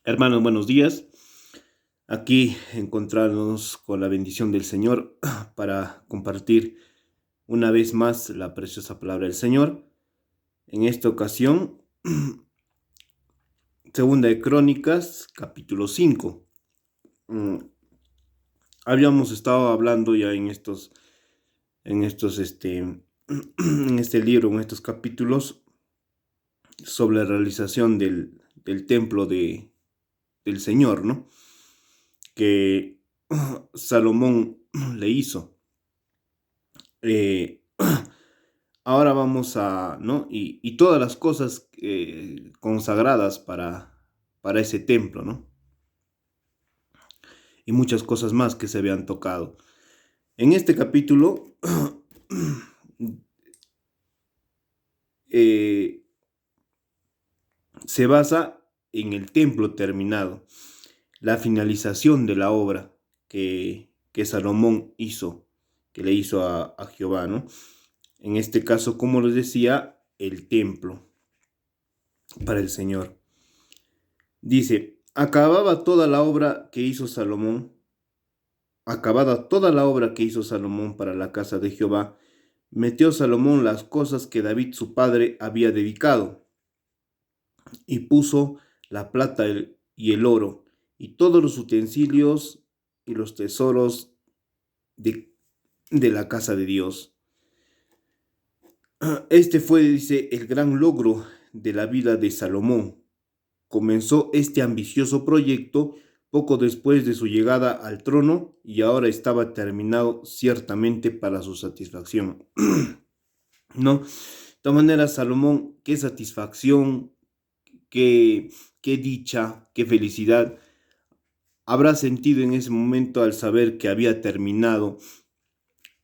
Hermanos, buenos días. Aquí encontrarnos con la bendición del Señor para compartir una vez más la preciosa palabra del Señor. En esta ocasión, Segunda de Crónicas, capítulo 5. Mm, Habíamos estado hablando ya en este libro, en estos capítulos, sobre la realización del templo del Señor, ¿no? Que Salomón le hizo. Eh, Ahora vamos a, ¿no? Y todas las cosas consagradas para ese templo, ¿no? Y muchas cosas más que se habían tocado. En este capítulo eh, se basa en el templo terminado, la finalización de la obra que Salomón hizo, que le hizo a Jehová, ¿no? En este caso, como les decía, el templo para el Señor. Dice, acabada toda la obra que hizo Salomón para la casa de Jehová, metió Salomón las cosas que David su padre había dedicado, y puso la plata y el oro, y todos los utensilios y los tesoros de, de la casa de Dios. Este fue, dice, el gran logro de la vida de Salomón. Comenzó este ambicioso proyecto poco después de su llegada al trono y ahora estaba terminado ciertamente para su satisfacción. ¿No? De todas maneras, Salomón, qué satisfacción, qué, qué dicha, qué felicidad habrá sentido en ese momento al saber que había terminado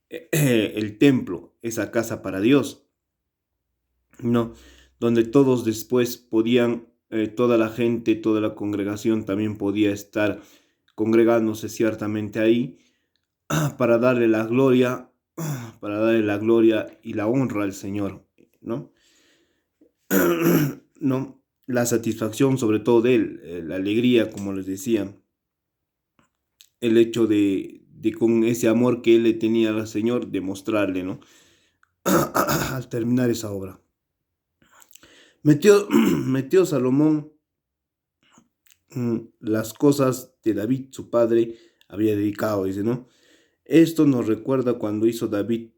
el templo, esa casa para Dios, ¿no? Donde todos después podían, toda la gente, toda la congregación también podía estar congregándose ciertamente ahí para darle la gloria, para darle la gloria y la honra al Señor, ¿no? ¿No? La satisfacción sobre todo de él, la alegría, como les decía, el hecho de con ese amor que él le tenía al Señor, demostrarle, ¿no? Al terminar esa obra. Metió Salomón las cosas de David, su padre, había dedicado, dice, ¿no? Esto nos recuerda cuando hizo David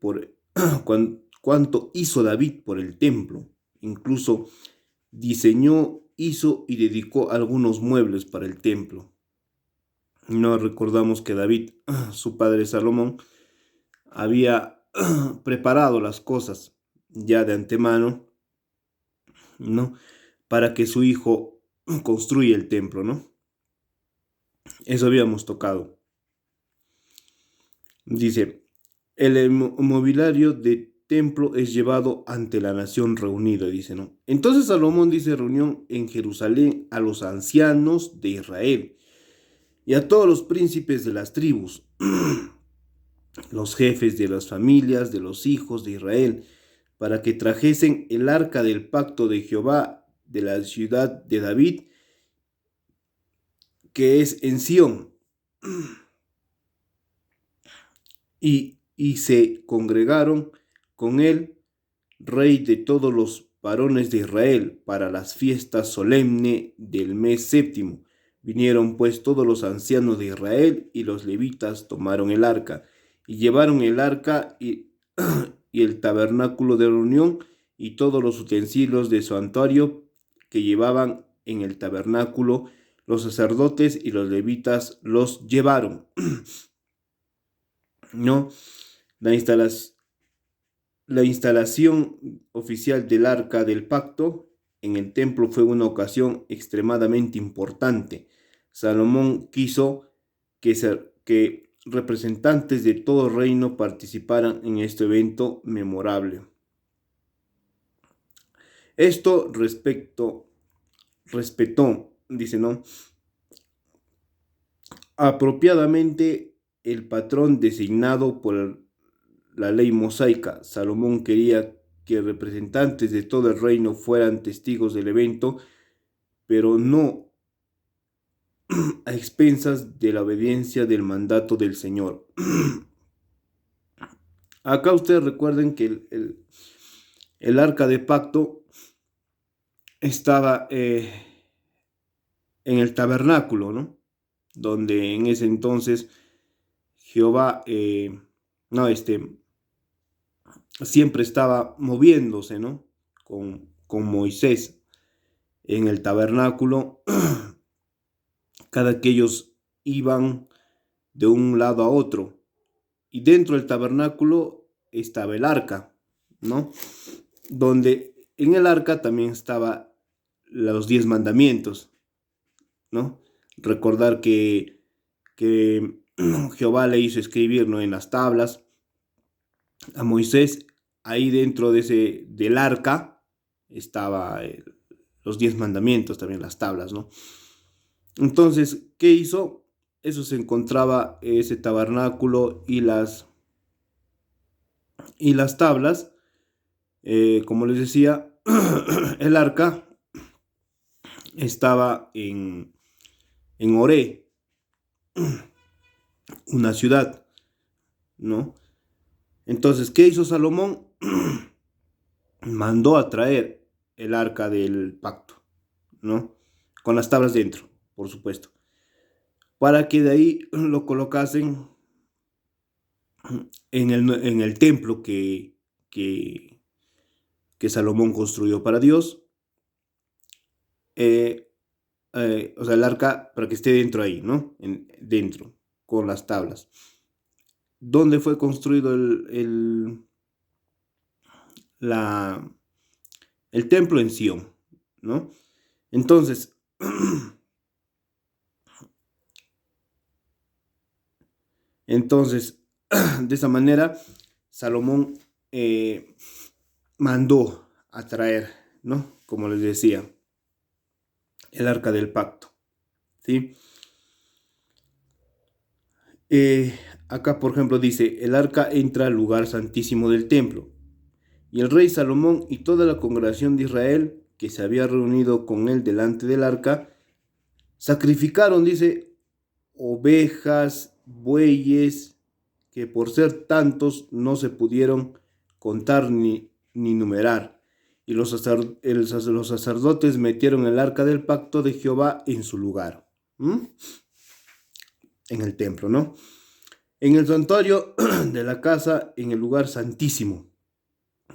cuánto hizo David por el templo. Incluso diseñó, hizo y dedicó algunos muebles para el templo. No recordamos que David, su padre Salomón, había preparado las cosas ya de antemano, ¿no? Para que su hijo construya el templo, ¿no? Eso habíamos tocado. Dice, el mobiliario de templo es llevado ante la nación reunida, dice, ¿no? Entonces Salomón dice reunión en Jerusalén a los ancianos de Israel y a todos los príncipes de las tribus, los jefes de las familias de los hijos de Israel, para que trajesen el arca del pacto de Jehová de la ciudad de David, que es en Sión. Y se congregaron con él, rey de todos los varones de Israel, para las fiestas solemnes del mes séptimo. Vinieron pues todos los ancianos de Israel y los levitas tomaron el arca y llevaron el arca y el tabernáculo de reunión y todos los utensilios de santuario que llevaban en el tabernáculo. Los sacerdotes y los levitas los llevaron. ¿No? La, instalación La instalación oficial del Arca del Pacto en el templo fue una ocasión extremadamente importante. Salomón quiso que representantes de todo el reino participaran en este evento memorable. Esto respetó, dice, ¿no? Apropiadamente el patrón designado por la ley mosaica. Salomón quería que representantes de todo el reino fueran testigos del evento, pero no a expensas de la obediencia del mandato del Señor. Acá ustedes recuerden que el arca de pacto estaba en el tabernáculo, ¿no? Donde en ese entonces Jehová, no, siempre estaba moviéndose, ¿no? Con Moisés en el tabernáculo, cada que ellos iban de un lado a otro. Y dentro del tabernáculo estaba el arca, ¿no? Donde en el arca también estaba los 10 mandamientos, ¿no? Recordar que Jehová le hizo escribir, ¿no?, en las tablas a Moisés. Ahí dentro del arca estaba los 10 mandamientos, también las tablas, ¿no? Entonces, ¿qué hizo? Eso se encontraba ese tabernáculo y las tablas, como les decía, el arca estaba en Oré, una ciudad, ¿no? Entonces, ¿qué hizo Salomón? Mandó a traer el arca del pacto, ¿no? Con las tablas dentro, por supuesto, para que de ahí lo colocasen en el templo que Salomón construyó para Dios. O sea, el arca para que esté dentro ahí, ¿no? Dentro, con las tablas. ¿Dónde fue construido el templo? En Sión, ¿no? Entonces, de esa manera, Salomón mandó a traer, ¿no? Como les decía, el arca del pacto, ¿sí? Acá, por ejemplo, dice, el arca entra al lugar santísimo del templo, y el rey Salomón y toda la congregación de Israel, que se había reunido con él delante del arca, sacrificaron, dice, ovejas, bueyes, que por ser tantos no se pudieron contar ni numerar. Y los sacerdotes metieron el arca del pacto de Jehová en su lugar, en el templo, ¿no? En el santuario de la casa, en el lugar santísimo,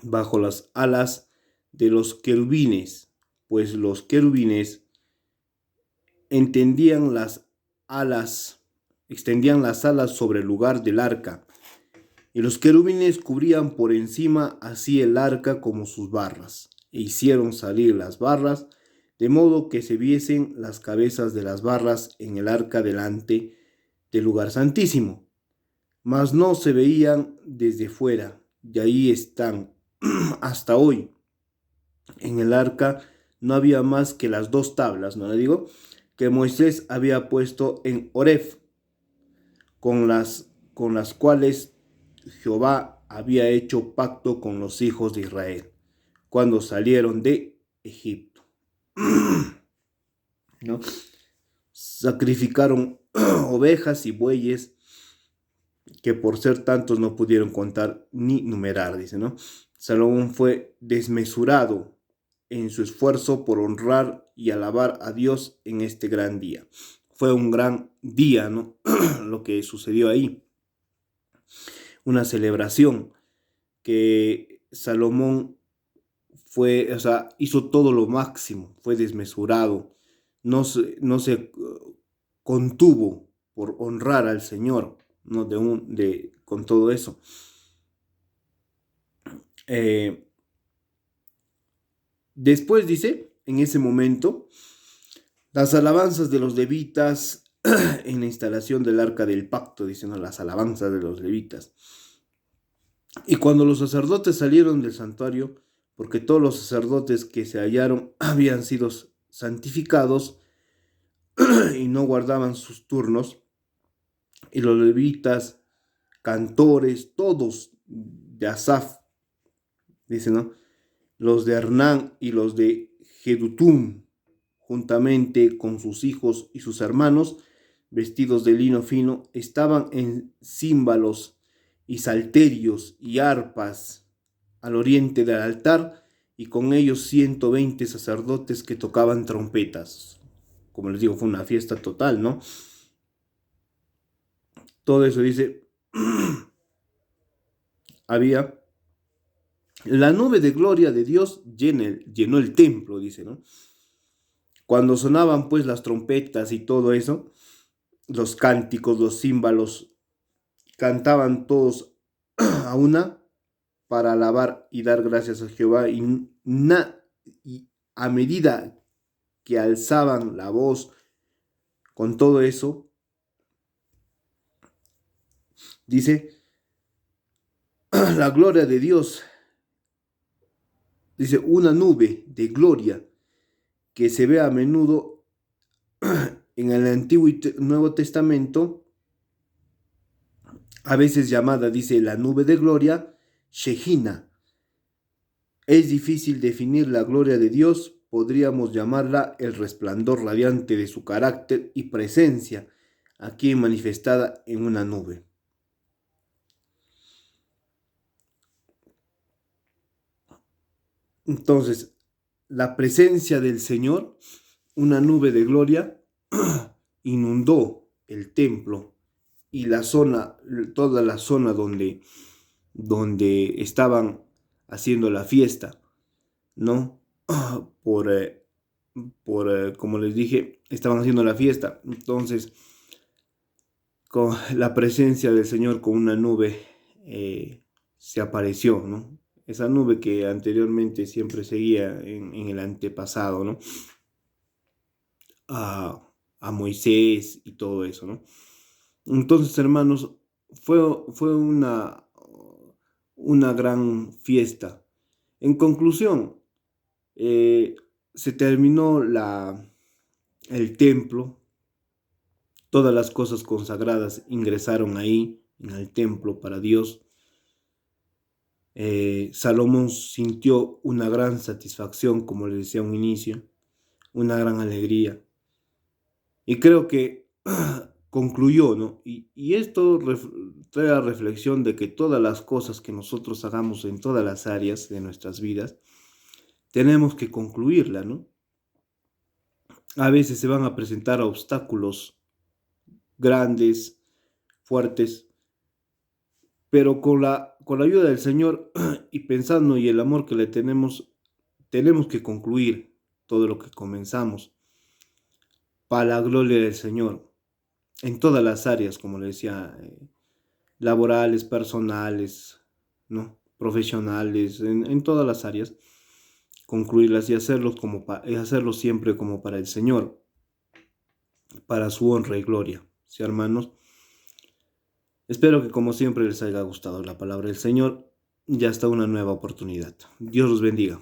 bajo las alas de los querubines, pues los querubines extendían las alas sobre el lugar del arca, y los querubines cubrían por encima así el arca como sus barras, e hicieron salir las barras, de modo que se viesen las cabezas de las barras en el arca delante del lugar santísimo, mas no se veían desde fuera, y ahí están hasta hoy. En el arca no había más que las 2 tablas, ¿no le digo?, que Moisés había puesto en Horeb, con las cuales Jehová había hecho pacto con los hijos de Israel cuando salieron de Egipto, ¿no? Sacrificaron ovejas y bueyes que por ser tantos no pudieron contar ni numerar, dice, ¿no? Salomón fue desmesurado en su esfuerzo por honrar y alabar a Dios en este gran día. Fue un gran día, ¿no? Lo que sucedió ahí. Una celebración que Salomón hizo todo lo máximo, fue desmesurado, no se contuvo por honrar al Señor, ¿no? Con todo eso. Después dice, en ese momento, las alabanzas de los levitas en la instalación del arca del pacto, diciendo las alabanzas de los levitas. Y cuando los sacerdotes salieron del santuario, porque todos los sacerdotes que se hallaron habían sido santificados y no guardaban sus turnos, y los levitas, cantores, todos de Asaf, dice, ¿no?, los de Hernán y los de Jedutum, juntamente con sus hijos y sus hermanos, vestidos de lino fino, estaban en címbalos y salterios y arpas al oriente del altar, y con ellos 120 sacerdotes que tocaban trompetas. Como les digo, fue una fiesta total, ¿no? Todo eso dice, había la nube de gloria de Dios llenó el templo, dice, ¿no? Cuando sonaban pues las trompetas y todo eso, los cánticos, los címbalos, cantaban todos a una para alabar y dar gracias a Jehová, y a medida que alzaban la voz con todo eso, dice, la gloria de Dios, dice, una nube de gloria que se ve a menudo en el Antiguo y Nuevo Testamento, a veces llamada, dice, la nube de gloria, Shejina. Es difícil definir la gloria de Dios, podríamos llamarla el resplandor radiante de su carácter y presencia, aquí manifestada en una nube. Entonces, la presencia del Señor, una nube de gloria, inundó el templo y la zona, toda la zona donde estaban haciendo la fiesta, ¿no? Como les dije, estaban haciendo la fiesta. Entonces, con la presencia del Señor con una nube se apareció, ¿no? Esa nube que anteriormente siempre seguía en el antepasado, ¿no? A Moisés y todo eso, ¿no? Entonces, hermanos, fue una gran fiesta. En conclusión, se terminó el templo, todas las cosas consagradas ingresaron ahí, en el templo para Dios. Salomón sintió una gran satisfacción, como les decía a un inicio, una gran alegría. Y creo que concluyó, ¿no? Y esto trae la reflexión de que todas las cosas que nosotros hagamos en todas las áreas de nuestras vidas, tenemos que concluirla, ¿no? A veces se van a presentar obstáculos grandes, fuertes, pero con la ayuda del Señor y pensando y el amor que le tenemos que concluir todo lo que comenzamos para la gloria del Señor, en todas las áreas, como le decía, laborales, personales, ¿no? Profesionales, en todas las áreas, concluirlas y hacerlo siempre como para el Señor, para su honra y gloria. ¿Sí, hermanos? Espero que como siempre les haya gustado la palabra del Señor y hasta una nueva oportunidad. Dios los bendiga.